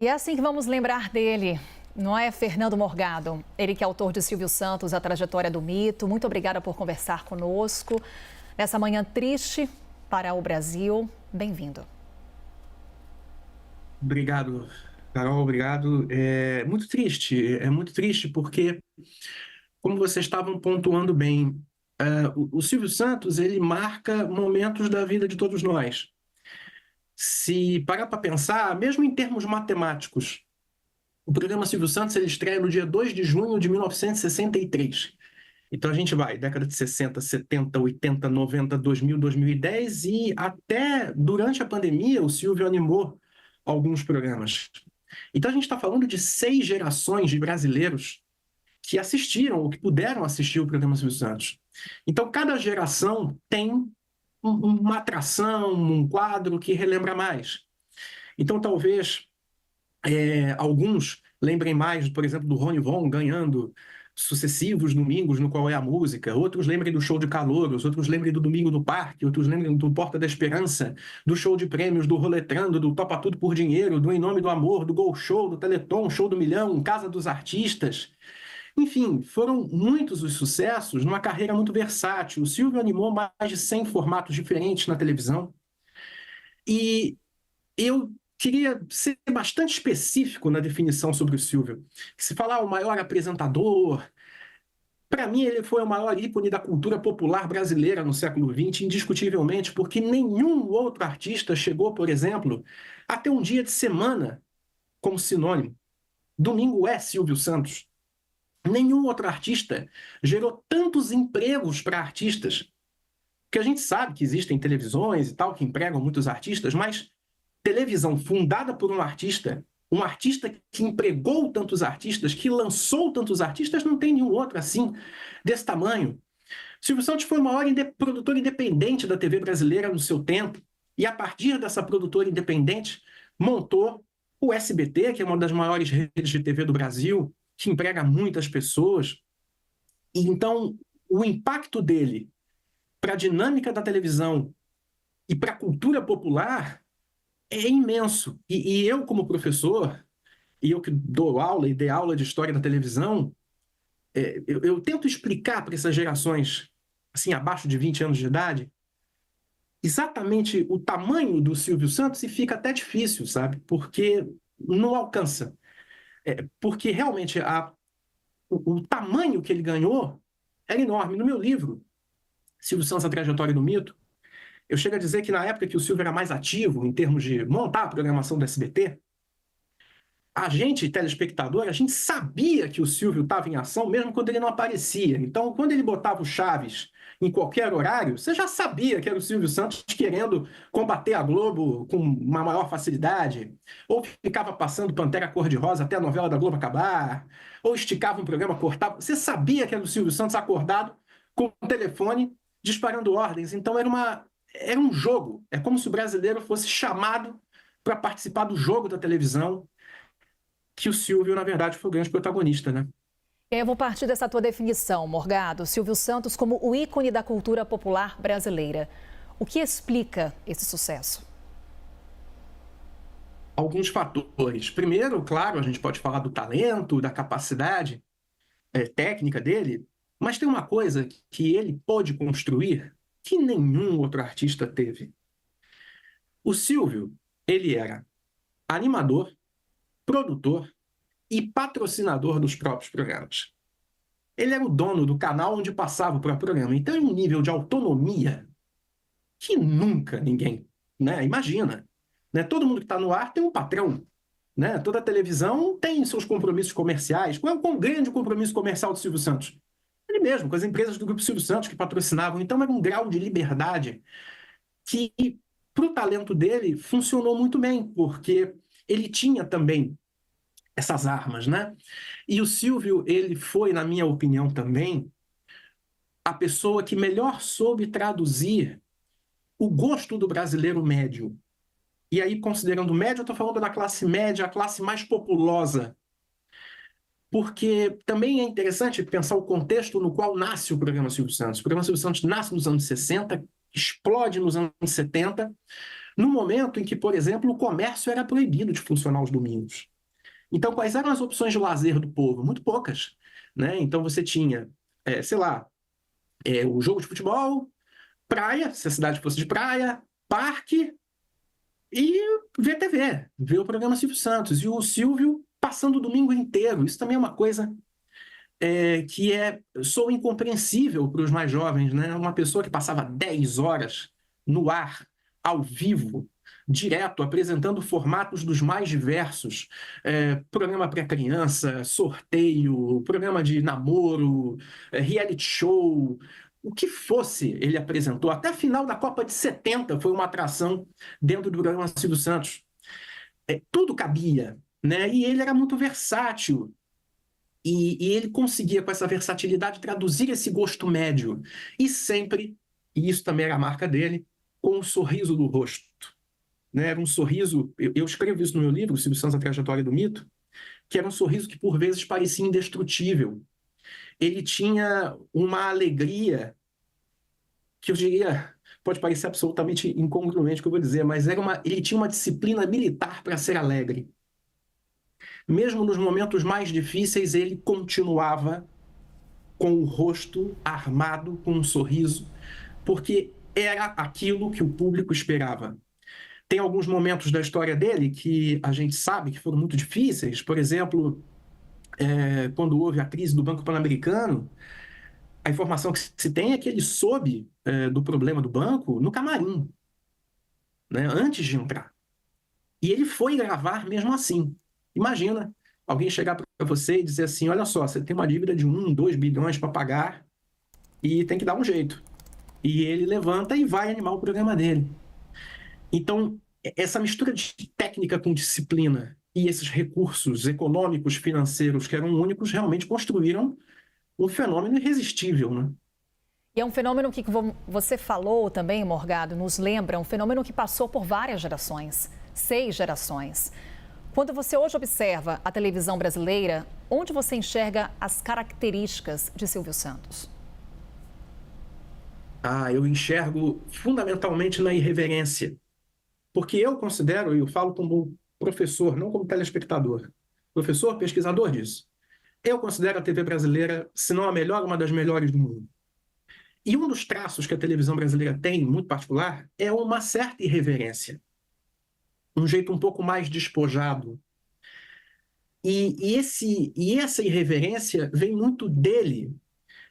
E é assim que vamos lembrar dele, não é, Fernando Morgado? Ele que é autor de Silvio Santos, A Trajetória do Mito. Muito obrigada por conversar conosco nessa manhã triste para o Brasil. Bem-vindo. Obrigado, Carol, obrigado. É muito triste porque, como vocês estavam pontuando bem, o Silvio Santos, ele marca momentos da vida de todos nós. Se parar para pensar, mesmo em termos matemáticos, o programa Silvio Santos ele estreia no dia 2 de junho de 1963. Então a gente vai, década de 60, 70, 80, 90, 2000, 2010 e até durante a pandemia o Silvio animou alguns programas. Então a gente está falando de 6 gerações de brasileiros que assistiram ou que puderam assistir o programa Silvio Santos. Então cada geração tem uma atração, um quadro que relembra mais. Então talvez alguns lembrem mais, por exemplo, do Rony Von ganhando sucessivos domingos no Qual é a Música, outros lembrem do Show de Calouros, outros lembrem do Domingo no Parque, outros lembrem do Porta da Esperança, do Show de Prêmios, do Roletrando, do Topa Tudo por Dinheiro, do Em Nome do Amor, do Gol Show, do Teleton, Show do Milhão, Casa dos Artistas. Enfim, foram muitos os sucessos numa carreira muito versátil. O Silvio animou mais de 100 formatos diferentes na televisão. E eu queria ser bastante específico na definição sobre o Silvio. Se falar o maior apresentador, para mim ele foi o maior ícone da cultura popular brasileira no século XX, indiscutivelmente, porque nenhum outro artista chegou, por exemplo, a ter um dia de semana como sinônimo. Domingo é Silvio Santos. Nenhum outro artista gerou tantos empregos para artistas. Porque a gente sabe que existem televisões e tal que empregam muitos artistas, mas televisão fundada por um artista que empregou tantos artistas, que lançou tantos artistas, não tem nenhum outro assim, desse tamanho. Silvio Santos foi o maior produtor independente da TV brasileira no seu tempo, e a partir dessa produtora independente, montou o SBT, que é uma das maiores redes de TV do Brasil, que emprega muitas pessoas. E então, o impacto dele para a dinâmica da televisão e para a cultura popular é imenso. E eu, como professor, e eu que dou aula e dei aula de história da televisão, eu tento explicar para essas gerações, assim, abaixo de 20 anos de idade, exatamente o tamanho do Silvio Santos e fica até difícil, sabe? Porque não alcança. Porque realmente o tamanho que ele ganhou era enorme. No meu livro, Silvio Santos, A Trajetória do Mito, eu chego a dizer que na época que o Silvio era mais ativo em termos de montar a programação do SBT, a gente, telespectador, a gente sabia que o Silvio estava em ação mesmo quando ele não aparecia. Então, quando ele botava o Chaves em qualquer horário, você já sabia que era o Silvio Santos querendo combater a Globo com uma maior facilidade. Ou ficava passando Pantera Cor-de-Rosa até a novela da Globo acabar. Ou esticava um programa, cortava. Você sabia que era o Silvio Santos acordado com o telefone disparando ordens. Então, era um jogo. É como se o brasileiro fosse chamado para participar do jogo da televisão, que o Silvio, na verdade, foi o grande protagonista, né? Eu vou partir dessa tua definição, Morgado. Silvio Santos como o ícone da cultura popular brasileira. O que explica esse sucesso? Alguns fatores. Primeiro, claro, a gente pode falar do talento, da capacidade técnica dele, mas tem uma coisa que ele pôde construir que nenhum outro artista teve. O Silvio, ele era animador, produtor e patrocinador dos próprios programas. Ele era o dono do canal onde passava o próprio programa. Então, é um nível de autonomia que nunca ninguém, né, imagina. Né? Todo mundo que está no ar tem um patrão. Né? Toda televisão tem seus compromissos comerciais. Qual é o grande compromisso comercial do Silvio Santos? Ele mesmo, com as empresas do Grupo Silvio Santos que patrocinavam. Então, era um grau de liberdade que, para o talento dele, funcionou muito bem, porque ele tinha também essas armas, né? E o Silvio, ele foi, na minha opinião também, a pessoa que melhor soube traduzir o gosto do brasileiro médio. E aí, considerando médio, eu estou falando da classe média, a classe mais populosa. Porque também é interessante pensar o contexto no qual nasce o programa Silvio Santos. O programa Silvio Santos nasce nos anos 60, explode nos anos 70, no momento em que, por exemplo, o comércio era proibido de funcionar aos domingos. Então, quais eram as opções de lazer do povo? Muito poucas, né? Então, você tinha, sei lá, o jogo de futebol, praia, se a cidade fosse de praia, parque e ver TV, ver o programa Silvio Santos. E o Silvio passando o domingo inteiro. Isso também é uma coisa que soa incompreensível para os mais jovens, né? Uma pessoa que passava 10 horas no ar, ao vivo, direto, apresentando formatos dos mais diversos, programa para criança, sorteio, programa de namoro, reality show, o que fosse ele apresentou. Até a final da Copa de 70 foi uma atração dentro do programa Silvio Santos. Tudo cabia, né? E ele era muito versátil. E ele conseguia, com essa versatilidade, traduzir esse gosto médio. E sempre, e isso também era a marca dele, com um sorriso no rosto. Né? Era um sorriso, eu escrevo isso no meu livro, Silvio Santos, A Trajetória do Mito, que era um sorriso que por vezes parecia indestrutível. Ele tinha uma alegria que eu diria, pode parecer absolutamente incongruente o que eu vou dizer, mas ele tinha uma disciplina militar para ser alegre. Mesmo nos momentos mais difíceis, ele continuava com o rosto armado, com um sorriso, porque era aquilo que o público esperava. Tem alguns momentos da história dele que a gente sabe que foram muito difíceis. Por exemplo, quando houve a crise do Banco Pan-Americano, a informação que se tem é que ele soube do problema do banco no camarim, né, antes de entrar. E ele foi gravar mesmo assim. Imagina alguém chegar para você e dizer assim, olha só, você tem uma dívida de 1, 2 bilhões para pagar e tem que dar um jeito. E ele levanta e vai animar o programa dele. Então, essa mistura de técnica com disciplina e esses recursos econômicos, financeiros, que eram únicos, realmente construíram um fenômeno irresistível, né? E é um fenômeno que você falou também, Morgado, nos lembra, um fenômeno que passou por várias gerações, 6 gerações. Quando você hoje observa a televisão brasileira, onde você enxerga as características de Silvio Santos? Eu enxergo fundamentalmente na irreverência. Porque eu considero, e eu falo como professor, não como telespectador, professor, pesquisador disso. Eu considero a TV brasileira, se não a melhor, uma das melhores do mundo. E um dos traços que a televisão brasileira tem, muito particular, é uma certa irreverência. Um jeito um pouco mais despojado. E essa irreverência vem muito dele,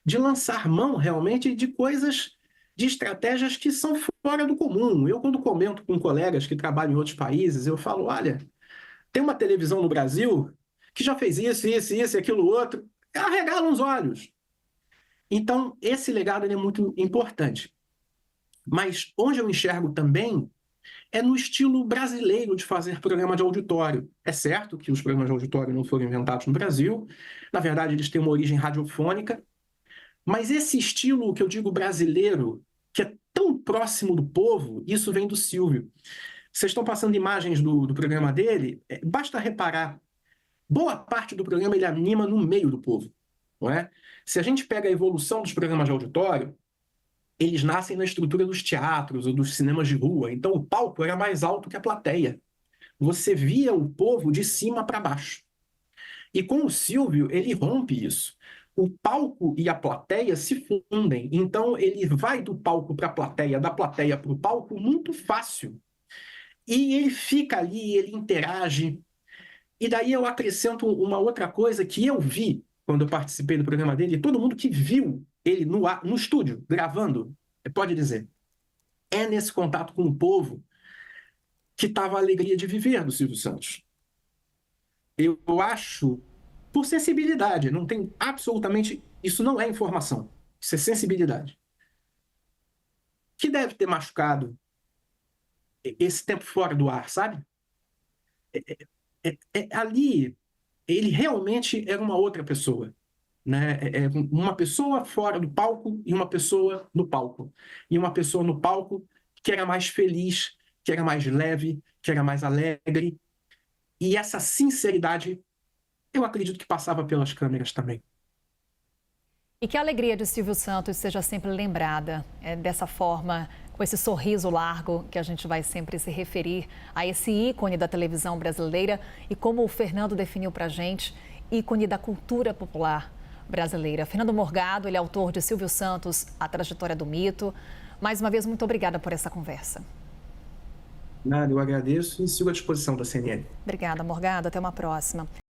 de lançar mão realmente de coisas, de estratégias que são fora do comum. Eu, quando comento com colegas que trabalham em outros países, eu falo, olha, tem uma televisão no Brasil que já fez isso, isso, isso e aquilo outro. Arregalam os olhos. Então, esse legado ele é muito importante. Mas onde eu enxergo também é no estilo brasileiro de fazer programa de auditório. É certo que os programas de auditório não foram inventados no Brasil, na verdade eles têm uma origem radiofônica, mas esse estilo que eu digo brasileiro, que é tão próximo do povo, isso vem do Silvio. Vocês estão passando imagens do programa dele, basta reparar, boa parte do programa ele anima no meio do povo, não é? Se a gente pega a evolução dos programas de auditório, eles nascem na estrutura dos teatros ou dos cinemas de rua, então o palco era mais alto que a plateia. Você via o povo de cima para baixo. E com o Silvio, ele rompe isso. O palco e a plateia se fundem, então ele vai do palco para a plateia, da plateia para o palco muito fácil. E ele fica ali, ele interage. E daí eu acrescento uma outra coisa que eu vi quando eu participei do programa dele, e todo mundo que viu ele no estúdio, gravando, pode dizer, é nesse contato com o povo que estava a alegria de viver do Silvio Santos. Eu acho, por sensibilidade, não tem absolutamente, isso não é informação, isso é sensibilidade, que deve ter machucado esse tempo fora do ar, sabe? Ali, ele realmente era uma outra pessoa. Né? Uma pessoa fora do palco e uma pessoa no palco. E uma pessoa no palco que era mais feliz, que era mais leve, que era mais alegre. E essa sinceridade, eu acredito que passava pelas câmeras também. E que a alegria de Silvio Santos seja sempre lembrada dessa forma, com esse sorriso largo que a gente vai sempre se referir a esse ícone da televisão brasileira e como o Fernando definiu para a gente, ícone da cultura popular brasileira. Fernando Morgado, ele é autor de Silvio Santos, A Trajetória do Mito. Mais uma vez, muito obrigada por essa conversa. Nada, eu agradeço e sigo à disposição da CNN. Obrigada, Morgado. Até uma próxima.